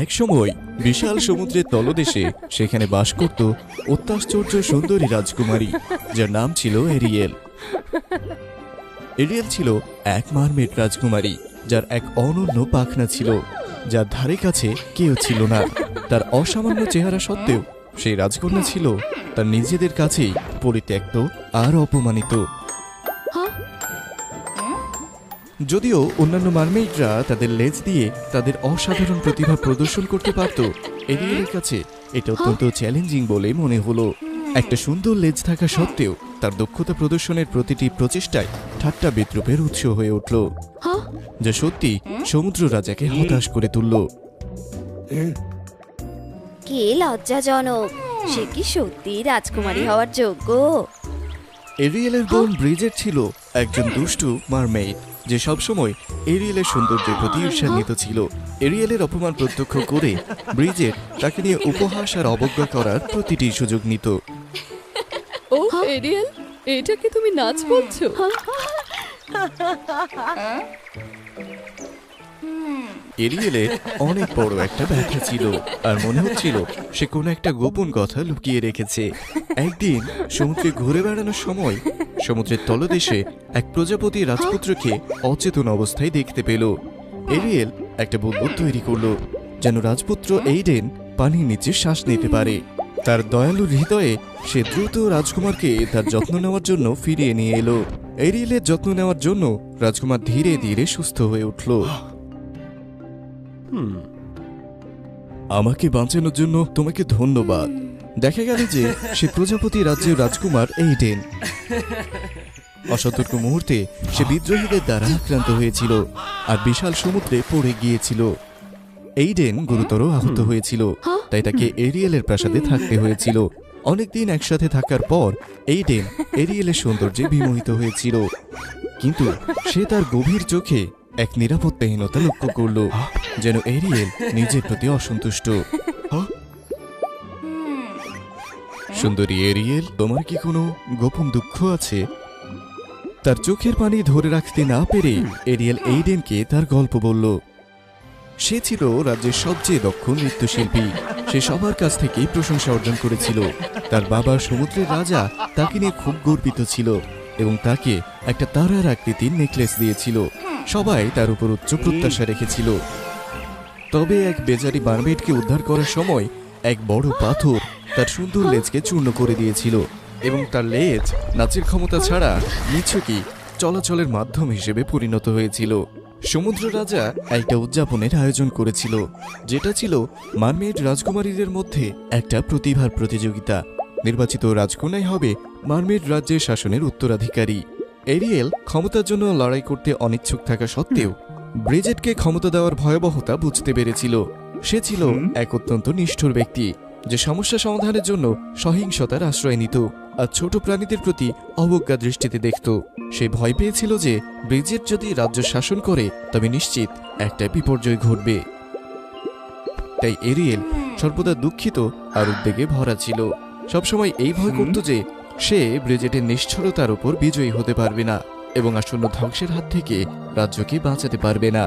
এক সময় বিশাল সমুদ্রের তলদেশে সেখানে বাস করত অত্যাশ্চর্য সুন্দরী রাজকুমারী, যার নাম ছিল এরিয়েল। এরিয়েল ছিল এক মারমেড রাজকুমারী, যার এক অনন্য পাখনা ছিল, যার ধারে কাছে কেউ ছিল না। তার অসামান্য চেহারা সত্ত্বেও সেই রাজকন্যা ছিল তার নিজেদের কাছেই পরিত্যক্ত আর অপমানিত। যদিও অন্যান্য মারমেইডরা তাদের লেজ দিয়ে তাদের অসাধারণ প্রতিভা প্রদর্শন করতে পারত, এরিয়েলের কাছে এটা অত্যন্ত চ্যালেঞ্জিং বলে মনে হলো। একটা সুন্দর লেজ থাকা সত্ত্বেও তার দক্ষতা প্রদর্শনের প্রতিটি প্রচেষ্টায় ঠাট্টা বিদ্রুপের উৎস হয়ে উঠল, যা সত্যি সমুদ্র রাজাকে হতাশ করে তুলল। কি লজ্জাজনক! সে কি সত্যি রাজকুমারী হওয়ার যোগ্য? এরিয়েলের বোন ব্রিজেট ছিল একজন দুষ্টু মারমেইড, যে সবসময় এরিয়েলের সৌন্দর্যের প্রতি ঈর্ষান্বিত ছিল। এরিয়েলের অপমান প্রত্যক্ষ করে ব্রিজেট তাকে নিয়ে উপহাস আর অবজ্ঞা করার প্রতিটি সুযোগ নিত। ও এরিয়েল, এটা কি তুমি নাচ বলছো? এরিয়েলের অনেক বড় একটা ব্যথা ছিল, আর মনে হচ্ছিল সে কোনো একটা গোপন কথা লুকিয়ে রেখেছে। একদিন সমুদ্রে ঘুরে বেড়ানোর সময় সমুদ্রের তলদেশে এক প্রজাপতি রাজপুত্রকে অচেতন অবস্থায় দেখতে পেল। এরিয়েল একটা বুদবুদ তৈরি করলো, যেন রাজপুত্র এইডেন পানির নিচে শ্বাস নিতে পারে। তার দয়ালু হৃদয়ে সে দ্রুত রাজকুমারকে তার যত্ন নেওয়ার জন্য ফিরিয়ে নিয়ে এলো। এরিয়েলের যত্ন নেওয়ার জন্য রাজকুমার ধীরে ধীরে সুস্থ হয়ে উঠল। আমাকে বাঁচানোর জন্য তোমাকে ধন্যবাদ। দেখা গেল যে সে প্রজাপতি রাজ্যের রাজকুমার এইডেন। অসতর্ক মুহূর্তে সে বিদ্রোহীদের দ্বারা আক্রান্ত হয়েছিল আর বিশাল সমুদ্রে পড়ে গিয়েছিল। এইডেন গুরুতর আহত হয়েছিল, তাই তাকে এরিয়েলের প্রাসাদে থাকতে হয়েছিল। অনেকদিন একসাথে থাকার পর এইডেন এরিয়েলের সৌন্দর্যে বিমোহিত হয়েছিল, কিন্তু সে তার গভীর চোখে এক নিরাপত্তাহীনতা লক্ষ্য করল, যেন এরিয়েল নিজের প্রতি অসন্তুষ্ট। সুন্দরী এরিয়েল, তোমার কি কোনো গোপন দুঃখ আছে? তার চোখের পানি ধরে রাখতে না পেরে এরিয়েল এইডেনকে তার গল্প বলল। সে ছিল রাজ্যের সবচেয়ে দক্ষ নৃত্যশিল্পী। সে সবার কাছ থেকেই প্রশংসা অর্জন করেছিল। তার বাবা সমুদ্রের রাজা তাকে নিয়ে খুব গর্বিত ছিল এবং তাকে একটা তারার আকৃতির নেকলেস দিয়েছিল। সবাই তার উপর উচ্চ প্রত্যাশা রেখেছিল। তবে এক বেচারি মারমেডকে উদ্ধার করার সময় এক বড় পাথর তার সুন্দর লেজকে চূর্ণ করে দিয়েছিল এবং তার লেজ নাচের ক্ষমতা ছাড়া নিছকই চলাচলের মাধ্যম হিসেবে পরিণত হয়েছিল। সমুদ্র রাজা একটা উদযাপনের আয়োজন করেছিল, যেটা ছিল মারমেড রাজকুমারীদের মধ্যে একটা প্রতিভার প্রতিযোগিতা। নির্বাচিত রাজকন্যাই হবে মারমেড রাজ্যের শাসনের উত্তরাধিকারী। এরিয়েল ক্ষমতার জন্য লড়াই করতে অনিচ্ছুক থাকা সত্ত্বেও ব্রিজেটকে ক্ষমতা দেওয়ার ভয়াবহতা বুঝতে পেরেছিল। সে ছিল এক অত্যন্ত নিষ্ঠুর ব্যক্তি, যে সমস্যা সমাধানের জন্য সহিংসতার আশ্রয় নিত আর ছোট প্রাণীদের প্রতি অবজ্ঞা দৃষ্টিতে দেখত। সে ভয় পেয়েছিল যে ব্রিজেট যদি রাজ্য শাসন করে তবে নিশ্চিত একটা বিপর্যয় ঘটবে। তাই এরিয়েল সর্বদা দুঃখিত আর উদ্বেগে ভরা ছিল। সবসময় এই ভয় করত যে সে ব্রিজেটের নিষ্ঠুরতার উপর বিজয়ী হতে পারবে না এবং আসন্ন ধ্বংসের হাত থেকে রাজ্যকে বাঁচাতে পারবে না।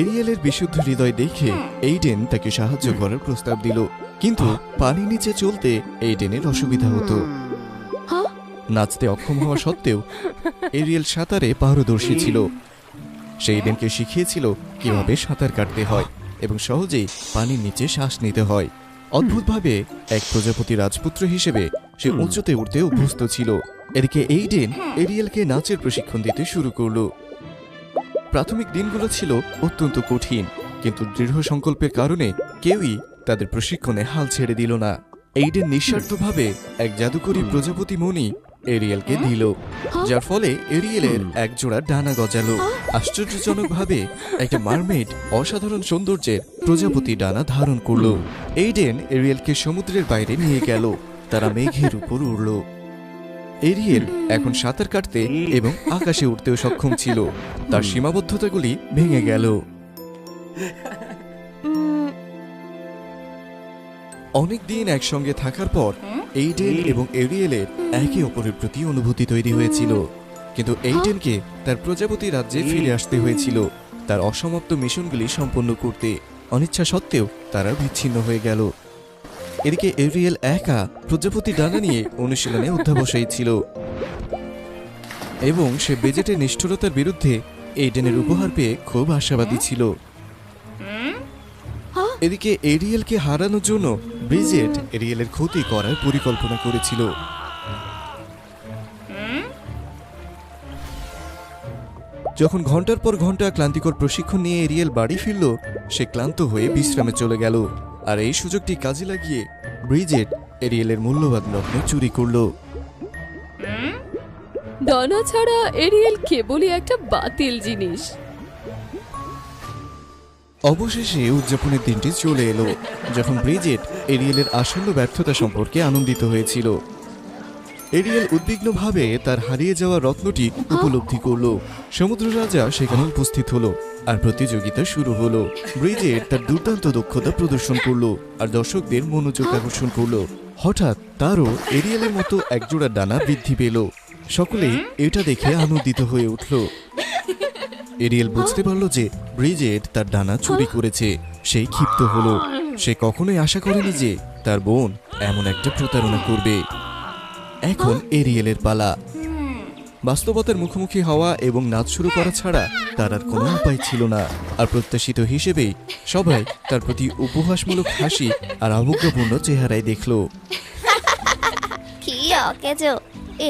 এরিয়েলের বিশুদ্ধ হৃদয় দেখে এইডেন তাকে সাহায্য করার প্রস্তাব দিল, কিন্তু পানির নিচে চলতে এইডেনের অসুবিধা হতো। নাচতে অক্ষম হওয়া সত্ত্বেও এরিয়েল সাঁতারে পারদর্শী ছিল। সে এইডেনকে শিখিয়েছিল কিভাবে সাঁতার কাটতে হয় এবং সহজেই পানির নিচে শ্বাস নিতে হয়। অদ্ভুতভাবে এক প্রজাপতি রাজপুত্র হিসেবে সে উঁচুতে উঠতে অভ্যস্ত ছিল। এদিকে এইডেন এরিয়েলকে নাচের প্রশিক্ষণ দিতে শুরু করল। প্রাথমিক দিনগুলো ছিল অত্যন্ত কঠিন, কিন্তু দৃঢ় সংকল্পের কারণে কেউই তাদের প্রশিক্ষণে হাল ছেড়ে দিল না। এইডেন নিঃস্বার্থভাবে এক জাদুকরী প্রজাপতি মণি এরিয়েলকে দিল, যার ফলে এরিয়েলের এক জোড়া ডানা গজালো। আশ্চর্যজনকভাবে একটা মারমেড অসাধারণ সৌন্দর্যের প্রজাপতি ডানা ধারণ করল। এইডেন এরিয়েলকে সমুদ্রের বাইরে নিয়ে গেল। তারা মেঘের উপর উড়ল। এরিয়েল এখন সাঁতার কাটতে এবং আকাশে উঠতেও সক্ষম ছিল। তার সীমাবদ্ধতাগুলি ভেঙে গেল। অনেকদিন একসঙ্গে থাকার পর এইডেন এবং এরিয়েলের একে অপরের প্রতি অনুভূতি তৈরি হয়েছিল, কিন্তু এইডেনকে তার প্রজাপতি রাজ্যে ফিরে আসতে হয়েছিল তার অসমাপ্ত মিশনগুলি সম্পন্ন করতে। অনিচ্ছা সত্ত্বেও তারা বিচ্ছিন্ন হয়ে গেল। এদিকে এরিয়েল একা প্রজাপতি ডানা নিয়ে অনুশীলনে অধ্যাবসায়ী ছিল এবং সে ব্রিজেটের নিষ্ঠুরতার বিরুদ্ধে এইডেনের উপহার পেয়ে খুব আশাবাদী ছিল। এদিকে এরিয়েলকে হারানোর জন্য ব্রিজেট এরিয়েলের ক্ষতি করার পরিকল্পনা করেছিল। যখন ঘন্টার পর ঘন্টা ক্লান্তিকর প্রশিক্ষণ নিয়ে এরিয়েল বাড়ি ফিরল, সে ক্লান্ত হয়ে বিশ্রামে চলে গেল। আর এই সুযোগটি কাজে লাগিয়ে ব্রিজেট এরিয়েলের মূল্যবান রত্ন চুরি করল। ডানা ছাড়া এরিয়েল কেবলই একটা বাতিল জিনিস। অবশেষে উদযাপনের দিনটি চলে এলো, যখন ব্রিজেট এরিয়েলের আসন্ন ব্যর্থতা সম্পর্কে আনন্দিত হয়েছিল। এরিয়েল উদ্বিগ্নভাবে তার হারিয়ে যাওয়া রত্নটি উপলব্ধি করল। সমুদ্র রাজা সেখানে উপস্থিত হলো আর প্রতিযোগিতা শুরু হলো। ব্রিজেট তার দুর্দান্ত দক্ষতা প্রদর্শন করলো আর দর্শকদের মনোযোগ আকর্ষণ করলো। হঠাৎ তারও এরিয়েলের মতো একজোড়া ডানা বৃদ্ধি পেল। সকলেই এটা দেখে আনন্দিত হয়ে উঠল। এরিয়েল বুঝতে পারল যে ব্রিজেট তার ডানা চুরি করেছে। সেই ক্ষিপ্ত হলো। সে কখনোই আশা করেনি যে তার বোন এমন একটা প্রতারণা করবে। এখন এরিয়েলের পালা। বাস্তবতার মুখোমুখি হওয়া এবং নাচ শুরু করা ছাড়া তার আর কোনো উপায় ছিল না। আর প্রত্যাশিত হিসেবেই সবাই তার প্রতি উপহাসমূলক হাসি আর অবজ্ঞাপূর্ণ চেহারায় দেখল। কি অকেজো,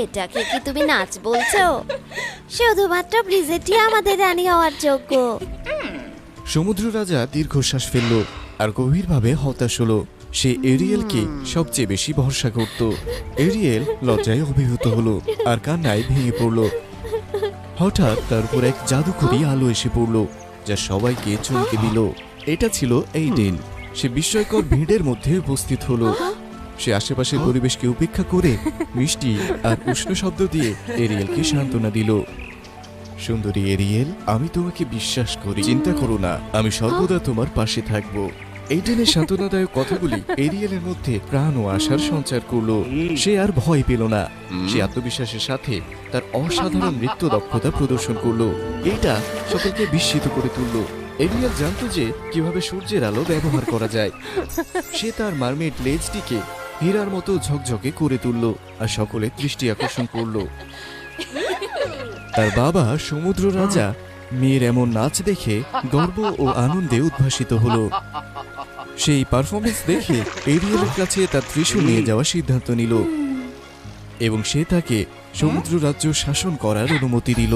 এটাকে কি তুমি নাচ বলছো? শুধুমাত্র ব্রিজেটই আমাদের রানী হওয়ার যোগ্য। সমুদ্র রাজা দীর্ঘশ্বাস ফেলল আর গভীরভাবে হতাশ হলো। সে এরিয়েলকে সবচেয়ে বেশি ভরসা করত। এরিয়েল লজ্জায় অভিভূত হলো আর কান্নায় ভেঙে পড়ল। হঠাৎ তার উপর এক জাদুকরী আলো এসে পড়ল, যা সবাইকে চমকে দিল। এটা ছিল এইডেন। সে বিস্ময়কর ভিড়ের মধ্যে উপস্থিত হলো। সে আশেপাশের পরিবেশকে উপেক্ষা করে মিষ্টি আর উষ্ণ শব্দ দিয়ে এরিয়েলকে সান্ত্বনা দিল। সুন্দরী এরিয়েল, আমি তোমাকে বিশ্বাস করি, চিন্তা করো না, আমি সর্বদা তোমার পাশে থাকবো। এইডেনের সান্ত্বনাদায়ক কথাগুলি এরিয়েলের মধ্যে প্রাণ ও আশার সঞ্চার করলো। সে আর ভয় পেল না। সে আত্মবিশ্বাসের সাথে তার অসাধারণ নৃত্য দক্ষতা প্রদর্শন করলো। এটা সকলকে বিস্মিত করে তুললো। এরিয়েল জানতো যে কিভাবে সূর্যের আলো ব্যবহার করা যায়। সে তার মারমেড লেজটিকে হীরার মতো ঝকঝকে করে তুললো আর সকলের দৃষ্টি আকর্ষণ করলো। তার বাবা সমুদ্র রাজা মেয়ের এমন নাচ দেখে গর্ব ও আনন্দে উদ্ভাসিত হলো। সেই পারফরমেন্স দেখে এরিয়েলের কাছে তার ত্রিশূল নিয়ে যাওয়ার সিদ্ধান্ত নিল এবং সে তাকে সমুদ্র রাজ্য শাসন করার অনুমতি দিল।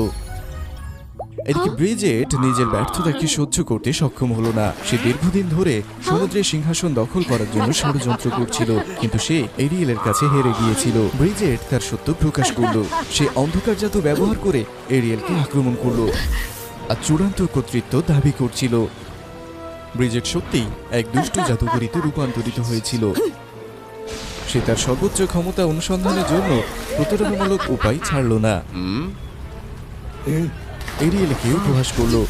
এদিকে ব্রিজেট নিজের ব্যর্থতাকে সহ্য করতে সক্ষম হলো না। সে দীর্ঘদিন ধরে সমুদ্রের সিংহাসন দখল করার জন্য ষড়যন্ত্র করছিল, কিন্তু সে এরিয়েলের কাছে হেরে গিয়েছিল। ব্রিজেট তার সত্য প্রকাশ করলো। সে অন্ধকার জাদু ব্যবহার করে এরিয়েলকে আক্রমণ করলো আর চূড়ান্ত কর্তৃত্ব দাবি করছিল। ব্রিজেট সত্যিই এক দুষ্ট জাদুকরীতে রূপান্তরিত হয়েছিল। সে তার সর্বোচ্চ ক্ষমতা অনুসন্ধানের জন্য প্রতারণামূলক উপায় ছাড়ল না। এরিয়েলকে উপহাস করলো।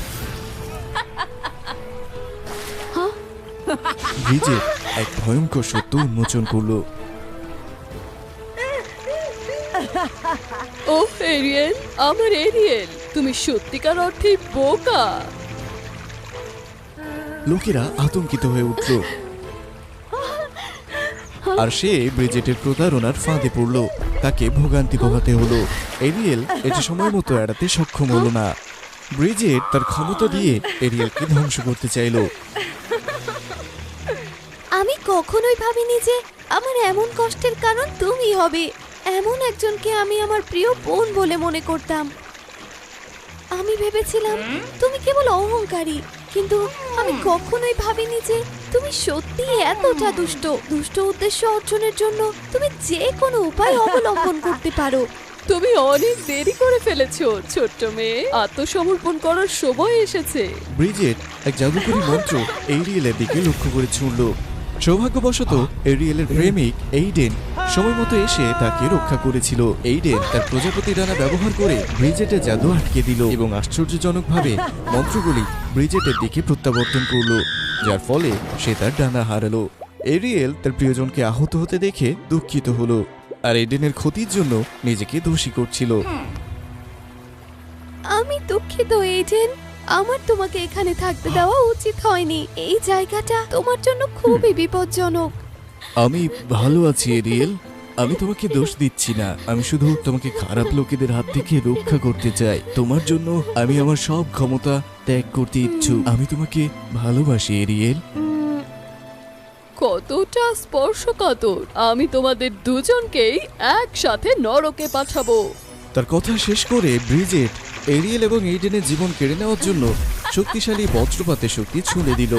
ব্রিজেট এক ভয়ঙ্কর সত্য উন্মোচন করলো। ও এরিয়েল, আমার এরিয়েল, তুমি সত্যিকার অর্থেই বোকা। লোকেরা আতঙ্কিত হয়ে উঠল আর সে ব্রিজেটের প্রতারণার ফাঁদে পড়ল। তাকে ভোগান্তি পোহাতে হলো। এরিয়েল এটি সময় মতো এড়াতে সক্ষম হলো না। ব্রিজেট তার ক্ষমতা দিয়ে এরিয়েলকে ধ্বংস করতে চাইল। আমি কখনোই ভাবিনি যে আমার এমন কষ্টের কারণ তুমি হবে। এমন একজনকে আমি আমার প্রিয় বোন বলে মনে করতাম। আমি ভেবেছিলাম তুমি কেবল অহংকারী, কিন্তু আমি কখনোই ভাবিনি যে তুমি সত্যি এতটা দুষ্ট। দুষ্ট উদ্দেশ্য অর্জনের জন্য তুমি যে কোনো উপায় অবলম্বন করতে পারো। তুমি অনেক দেরি করে ফেলেছো ছোট্ট মেয়ে, আত্মসমর্পণ করার সময় এসেছে। ব্রিজেট এক জাদুকরী মন্ত্র এরিয়েলের দিকে লক্ষ্য করে ছুঁড়ল। সৌভাগ্যবশত এরিয়েলের প্রেমিক এইডেন সময় মতো এসে তাকে রক্ষা করেছিল। এইডেন তার প্রজাপতি ডানা ব্যবহার করে ব্রিজেটের জাদু আটকে দিল এবং আশ্চর্যজনকভাবে মন্ত্রগুলি ব্রিজেটের দিকে প্রত্যাবর্তন করলো, যার ফলে সে তার ডানা হারালো। এরিয়েল তার প্রিয়জনকে আহত হতে দেখে দুঃখিত হলো আর এইডেনের ক্ষতির জন্য নিজেকে দোষী করছিল। আমি দুঃখিত এইডেন, আমার তোমাকে এখানে থাকতে দেওয়া উচিত হয়নি। এই জায়গাটা তোমার জন্য খুবই বিপজ্জনক। আমি ভালো আছি এরিয়েল, আমি তোমাকে দোষ দিচ্ছি না, আমি শুধু তোমাকে খারাপ লোকেদের হাত থেকে রক্ষা করতে চাই। তোমার জন্য আমি আমার সব ক্ষমতা ত্যাগ করতে ইচ্ছুক। আমি তোমাকে ভালোবাসি এরিয়েল। কতটা স্পর্শকাতর! আমি তোমাদের দুজনকেই একসাথে নরকে পাঠাবো। তার কথা শেষ করে ব্রিজেট এরিয়েল এবং এইডেনের জীবন কেড়ে নেওয়ার জন্য শক্তিশালী বজ্রপাতের শক্তি ছুঁড়ে দিল।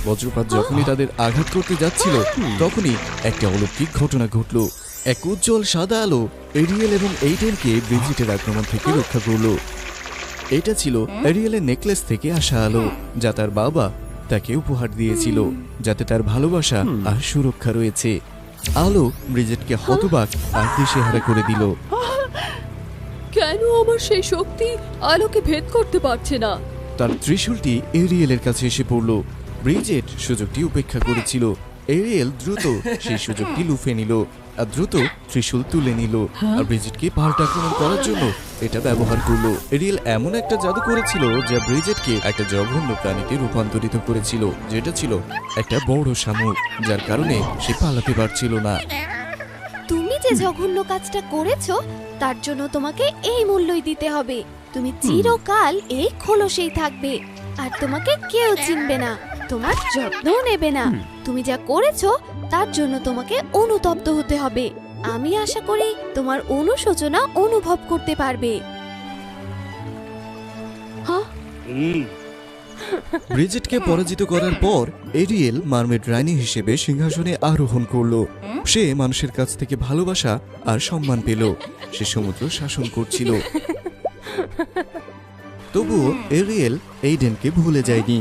বজ্রপাত যখনই তাদের আঘাত করতে যাচ্ছিল তখনই একটা অলৌকিক ঘটনা ঘটল। এক উজ্জ্বল সাদা আলো এরিয়েল এবং এইডেনকে ব্রিজেটের আক্রমণ থেকে রক্ষা করলো। এটা ছিল এরিয়েলের নেকলেস থেকে আসা আলো, যা তার বাবা তাকে উপহার দিয়েছিল, যাতে তার ভালোবাসা আর সুরক্ষা রয়েছে। আলো ব্রিজেটকে হতবাক আর দিশেহারা করে দিল। কেন আমার সেই শক্তি আলোকে ভেদ করতে পারছে না? তার ত্রিশূলটি এরিয়েলের কাছে এসে পড়ল। ব্রিজেট সুযোগটি উপেক্ষা করেছিল। এরিয়েল দ্রুত সেই সুযোগটি লুফে নিল আর দ্রুত ত্রিশূল তুলে নিল আর ব্রিজেটকে পাল্টা আক্রমণ করার জন্য এটা ব্যবহার করলো। এরিয়েল এমন একটা জাদু করেছিল যা ব্রিজেটকে একটা জঘন্য প্রাণীতে রূপান্তরিত করেছিল, যেটা ছিল একটা বড় শামুক, যার কারণে সে পালাতে পারছিল না। তুমি যে জঘন্য কাজটা করেছো তার জন্য তোমাকে এই মূল্যই দিতে হবে। তুমি চিরকাল এই খোলসেই থাকবে আর তোমাকে কেউ চিনবে না, তোমার যত্নও নেবে না। তুমি যা করেছো তার জন্য তোমাকে অনুতপ্ত হতে হবে। আমি আশা করি তোমার অনুশোচনা অনুভব করতে পারবে। ব্রিজেটকে পরাজিত করার পর এরিয়েল মারমেড রানী হিসেবে সিংহাসনে আরোহণ করলো। সে মানুষের কাছ থেকে ভালোবাসা আর সম্মান পেল। সে সমুদ্র শাসন করছিল। তবুও এরিয়েল এইডেনকে ভুলে যায়নি।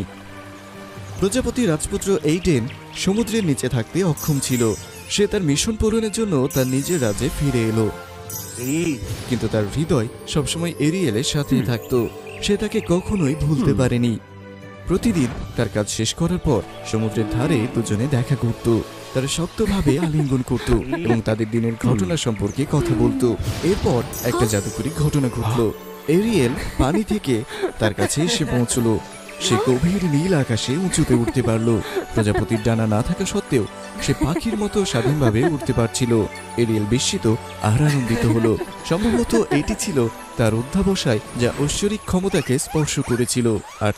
প্রজাপতি রাজপুত্র এইডেন সমুদ্রের নিচে থাকতে অক্ষম ছিল। সে তার মিশন পূরণের জন্য তার নিজের রাজ্যে ফিরে এলো, কিন্তু তার হৃদয় সবসময় এরিয়েলের সাথেই থাকতো। সে তাকে কখনোই ভুলতে পারেনি। প্রতিদিন তার কাজ শেষ করার পর সমুদ্রের ধারে দুজনে দেখা করত। তারা শক্তভাবে আলিঙ্গন করত এবং তাদের দিনের ঘটনা সম্পর্কে কথা বলতো। এরপর একটা জাদুকরী ঘটনা ঘটল। এরিয়েল পানি থেকে তার কাছে এসে পৌঁছলো। সে গভীর নীল আকাশে উঁচুতে উঠতে পারলো। প্রজাপতির ডানা না থাকা সত্ত্বেও সে পাখির মতো স্বাধীনভাবে উঠতে পারছিল। এরিয়েল বিস্মিত আর আনন্দিত হলো। সম্ভবত এটি ছিল তার অধ্যাবসায়, যা ঐশ্বরিক ক্ষমতাকে স্পর্শ করেছিল। আর